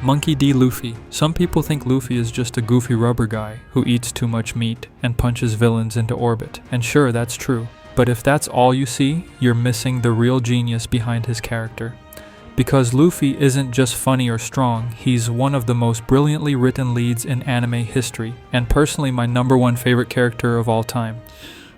Monkey D. Luffy. Some people think Luffy is just a goofy rubber guy who eats too much meat and punches villains into orbit. And sure, that's true. But if that's all you see, you're missing the real genius behind his character. Because Luffy isn't just funny or strong, he's one of the most brilliantly written leads in anime history, and personally my #1 favorite character of all time.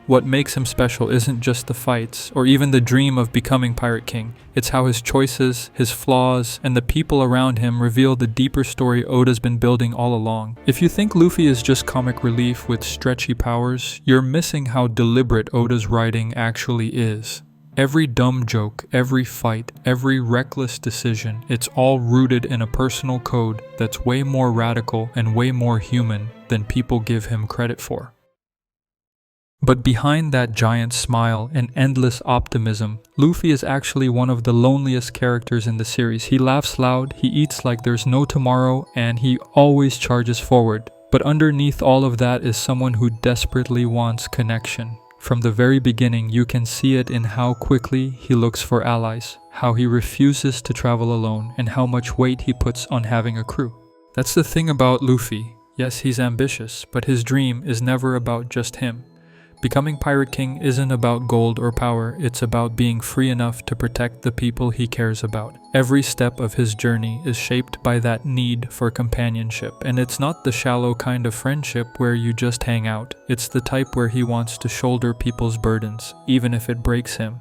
What makes him special isn't just the fights, or even the dream of becoming Pirate King. It's how his choices, his flaws, and the people around him reveal the deeper story Oda's been building all along. If you think Luffy is just comic relief with stretchy powers, you're missing how deliberate Oda's writing actually is. Every dumb joke, every fight, every reckless decision, it's all rooted in a personal code that's way more radical and way more human than people give him credit for. But behind that giant smile and endless optimism, Luffy is actually one of the loneliest characters in the series. He laughs loud, he eats like there's no tomorrow, and he always charges forward. But underneath all of that is someone who desperately wants connection. From the very beginning, you can see it in how quickly he looks for allies, how he refuses to travel alone, and how much weight he puts on having a crew. That's the thing about Luffy. Yes, he's ambitious, but his dream is never about just him. Becoming Pirate King isn't about gold or power, it's about being free enough to protect the people he cares about. Every step of his journey is shaped by that need for companionship, and it's not the shallow kind of friendship where you just hang out. It's the type where he wants to shoulder people's burdens, even if it breaks him.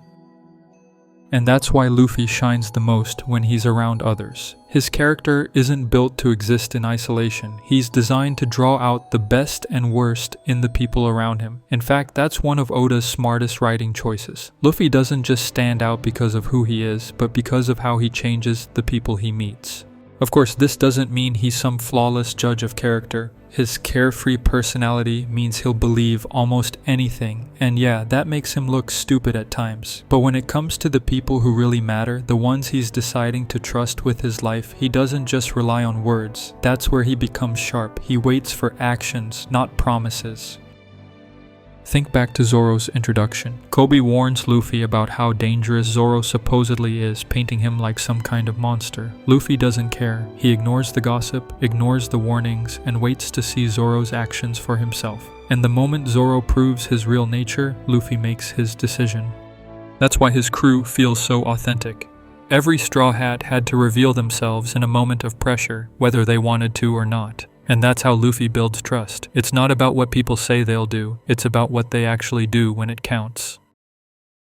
And that's why Luffy shines the most when he's around others. His character isn't built to exist in isolation. He's designed to draw out the best and worst in the people around him. In fact, that's one of Oda's smartest writing choices. Luffy doesn't just stand out because of who he is, but because of how he changes the people he meets. Of course, this doesn't mean he's some flawless judge of character. His carefree personality means he'll believe almost anything, and yeah, that makes him look stupid at times. But when it comes to the people who really matter, the ones he's deciding to trust with his life, he doesn't just rely on words. That's where he becomes sharp. He waits for actions, not promises. Think back to Zoro's introduction. Kobe warns Luffy about how dangerous Zoro supposedly is, painting him like some kind of monster. Luffy doesn't care. He ignores the gossip, ignores the warnings, and waits to see Zoro's actions for himself. And the moment Zoro proves his real nature, Luffy makes his decision. That's why his crew feels so authentic. Every Straw Hat had to reveal themselves in a moment of pressure, whether they wanted to or not. And that's how Luffy builds trust. It's not about what people say they'll do, it's about what they actually do when it counts.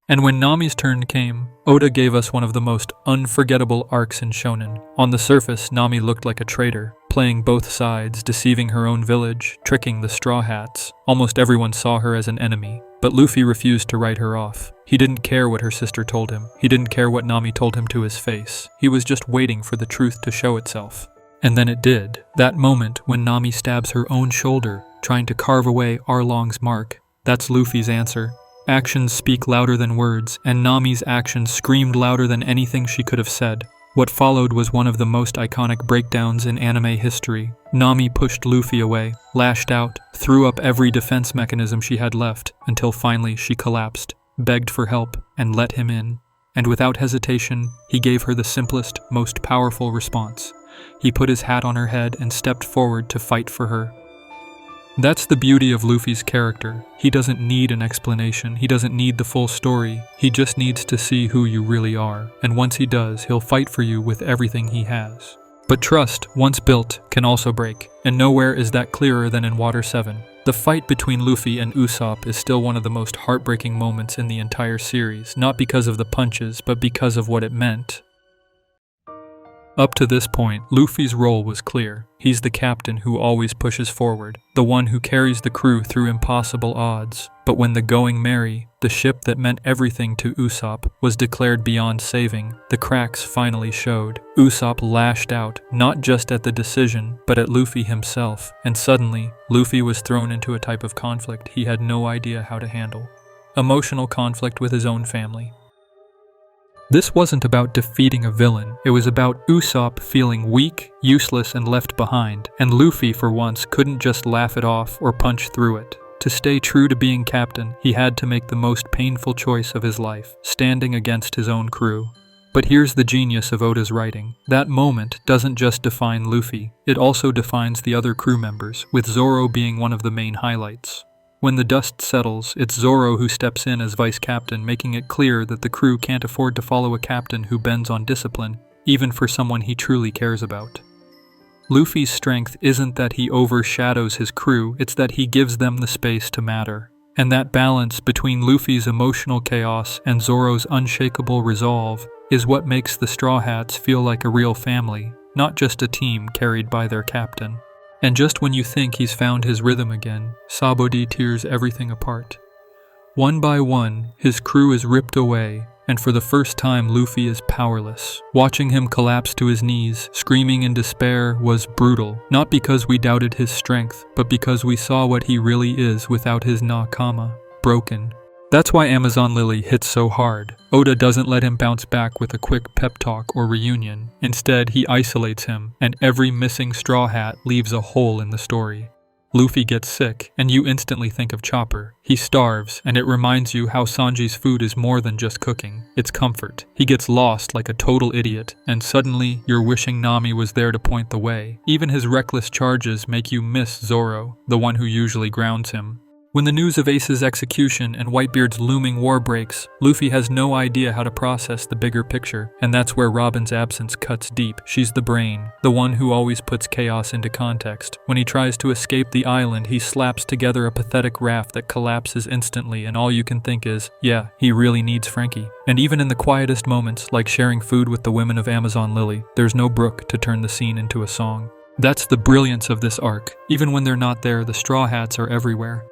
And when Nami's turn came, Oda gave us one of the most unforgettable arcs in shonen. On the surface, Nami looked like a traitor, playing both sides, deceiving her own village, tricking the Straw Hats. Almost everyone saw her as an enemy, but Luffy refused to write her off. He didn't care what her sister told him. He didn't care what Nami told him to his face. He was just waiting for the truth to show itself. And then it did. That moment when Nami stabs her own shoulder, trying to carve away Arlong's mark. That's Luffy's answer. Actions speak louder than words, and Nami's actions screamed louder than anything she could have said. What followed was one of the most iconic breakdowns in anime history. Nami pushed Luffy away, lashed out, threw up every defense mechanism she had left, until finally she collapsed, begged for help, and let him in. And without hesitation, he gave her the simplest, most powerful response. He put his hat on her head and stepped forward to fight for her. That's the beauty of Luffy's character. He doesn't need an explanation, he doesn't need the full story, he just needs to see who you really are. And once he does, he'll fight for you with everything he has. But trust, once built, can also break, and nowhere is that clearer than in Water 7. The fight between Luffy and Usopp is still one of the most heartbreaking moments in the entire series, not because of the punches, but because of what it meant. Up to this point, Luffy's role was clear. He's the captain who always pushes forward, the one who carries the crew through impossible odds. But when the going merry, the ship that meant everything to Usopp, was declared beyond saving, the cracks finally showed. Usopp lashed out, not just at the decision, but at Luffy himself, and suddenly, Luffy was thrown into a type of conflict he had no idea how to handle. Emotional conflict with his own family. This wasn't about defeating a villain, it was about Usopp feeling weak, useless, and left behind, and Luffy for once couldn't just laugh it off or punch through it. To stay true to being captain, he had to make the most painful choice of his life, standing against his own crew. But here's the genius of Oda's writing. That moment doesn't just define Luffy, it also defines the other crew members, with Zoro being one of the main highlights. When the dust settles, it's Zoro who steps in as vice captain, making it clear that the crew can't afford to follow a captain who bends on discipline, even for someone he truly cares about. Luffy's strength isn't that he overshadows his crew, it's that he gives them the space to matter. And that balance between Luffy's emotional chaos and Zoro's unshakable resolve is what makes the Straw Hats feel like a real family, not just a team carried by their captain. And just when you think he's found his rhythm again, Sabaody tears everything apart. One by one, his crew is ripped away, and for the first time Luffy is powerless. Watching him collapse to his knees, screaming in despair, was brutal, not because we doubted his strength, but because we saw what he really is without his Nakama, broken. That's why Amazon Lily hits so hard. Oda doesn't let him bounce back with a quick pep talk or reunion. Instead, he isolates him, and every missing Straw Hat leaves a hole in the story. Luffy gets sick, and you instantly think of Chopper. He starves, and it reminds you how Sanji's food is more than just cooking. It's comfort. He gets lost like a total idiot, and suddenly you're wishing Nami was there to point the way. Even his reckless charges make you miss Zoro, the one who usually grounds him. When the news of Ace's execution and Whitebeard's looming war breaks, Luffy has no idea how to process the bigger picture, and that's where Robin's absence cuts deep. She's the brain, the one who always puts chaos into context. When he tries to escape the island, he slaps together a pathetic raft that collapses instantly, and all you can think is, yeah, he really needs Frankie. And even in the quietest moments, like sharing food with the women of Amazon Lily, there's no brook to turn the scene into a song. That's the brilliance of this arc. Even when they're not there, the Straw Hats are everywhere.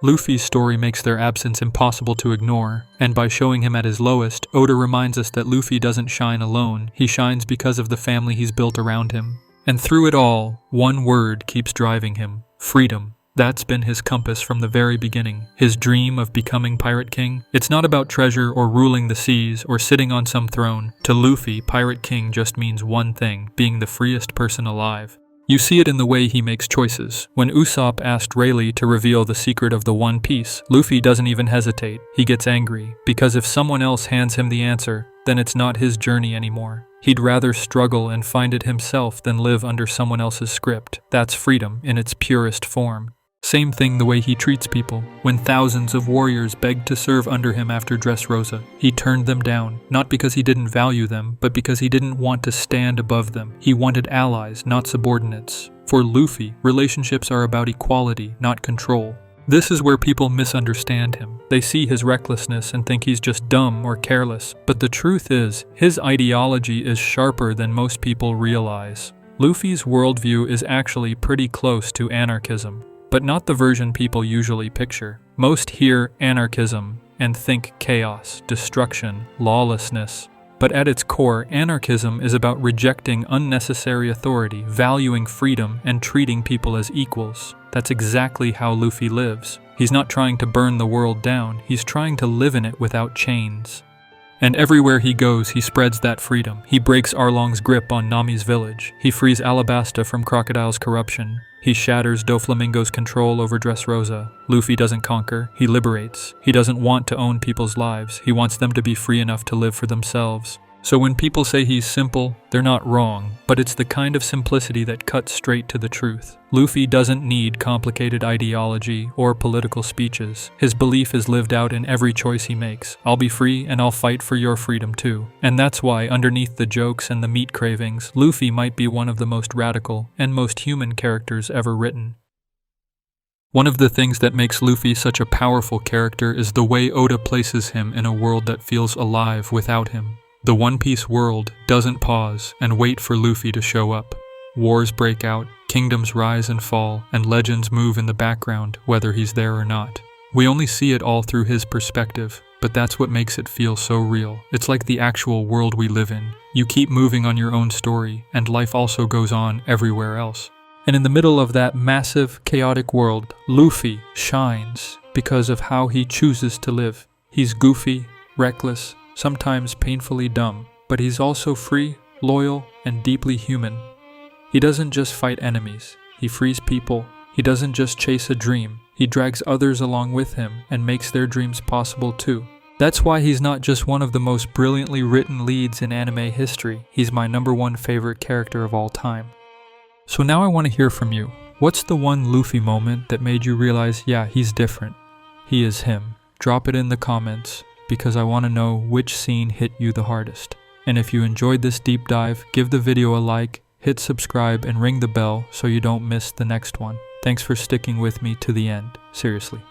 Luffy's story makes their absence impossible to ignore, and by showing him at his lowest, Oda reminds us that Luffy doesn't shine alone, he shines because of the family he's built around him. And through it all, one word keeps driving him: freedom. That's been his compass from the very beginning. His dream of becoming Pirate King? It's not about treasure or ruling the seas or sitting on some throne. To Luffy, Pirate King just means one thing: being the freest person alive. You see it in the way he makes choices. When Usopp asked Rayleigh to reveal the secret of the One Piece, Luffy doesn't even hesitate. He gets angry, because if someone else hands him the answer, then it's not his journey anymore. He'd rather struggle and find it himself than live under someone else's script. That's freedom in its purest form. Same thing the way he treats people. When thousands of warriors begged to serve under him after Dressrosa, he turned them down, not because he didn't value them, but because he didn't want to stand above them. He wanted allies, not subordinates. For Luffy, relationships are about equality, not control. This is where people misunderstand him. They see his recklessness and think he's just dumb or careless, but the truth is, his ideology is sharper than most people realize. Luffy's worldview is actually pretty close to anarchism, but not the version people usually picture. Most hear anarchism and think chaos, destruction, lawlessness. But at its core, anarchism is about rejecting unnecessary authority, valuing freedom, and treating people as equals. That's exactly how Luffy lives. He's not trying to burn the world down, he's trying to live in it without chains. And everywhere he goes, he spreads that freedom. He breaks Arlong's grip on Nami's village. He frees Alabasta from Crocodile's corruption. He shatters Doflamingo's control over Dressrosa. Luffy doesn't conquer, he liberates. He doesn't want to own people's lives. He wants them to be free enough to live for themselves. So when people say he's simple, they're not wrong, but it's the kind of simplicity that cuts straight to the truth. Luffy doesn't need complicated ideology or political speeches. His belief is lived out in every choice he makes. I'll be free and I'll fight for your freedom too. And that's why, underneath the jokes and the meat cravings, Luffy might be one of the most radical and most human characters ever written. One of the things that makes Luffy such a powerful character is the way Oda places him in a world that feels alive without him. The One Piece world doesn't pause and wait for Luffy to show up. Wars break out, kingdoms rise and fall, and legends move in the background whether he's there or not. We only see it all through his perspective, but that's what makes it feel so real. It's like the actual world we live in. You keep moving on your own story, and life also goes on everywhere else. And in the middle of that massive, chaotic world, Luffy shines because of how he chooses to live. He's goofy, reckless, sometimes painfully dumb, but he's also free, loyal, and deeply human. He doesn't just fight enemies, he frees people. He doesn't just chase a dream, he drags others along with him and makes their dreams possible too. That's why he's not just one of the most brilliantly written leads in anime history, he's my #1 favorite character of all time. So now I want to hear from you. What's the one Luffy moment that made you realize, yeah, he's different? He is him. Drop it in the comments, because I want to know which scene hit you the hardest. And if you enjoyed this deep dive, give the video a like, hit subscribe, and ring the bell so you don't miss the next one. Thanks for sticking with me to the end. Seriously.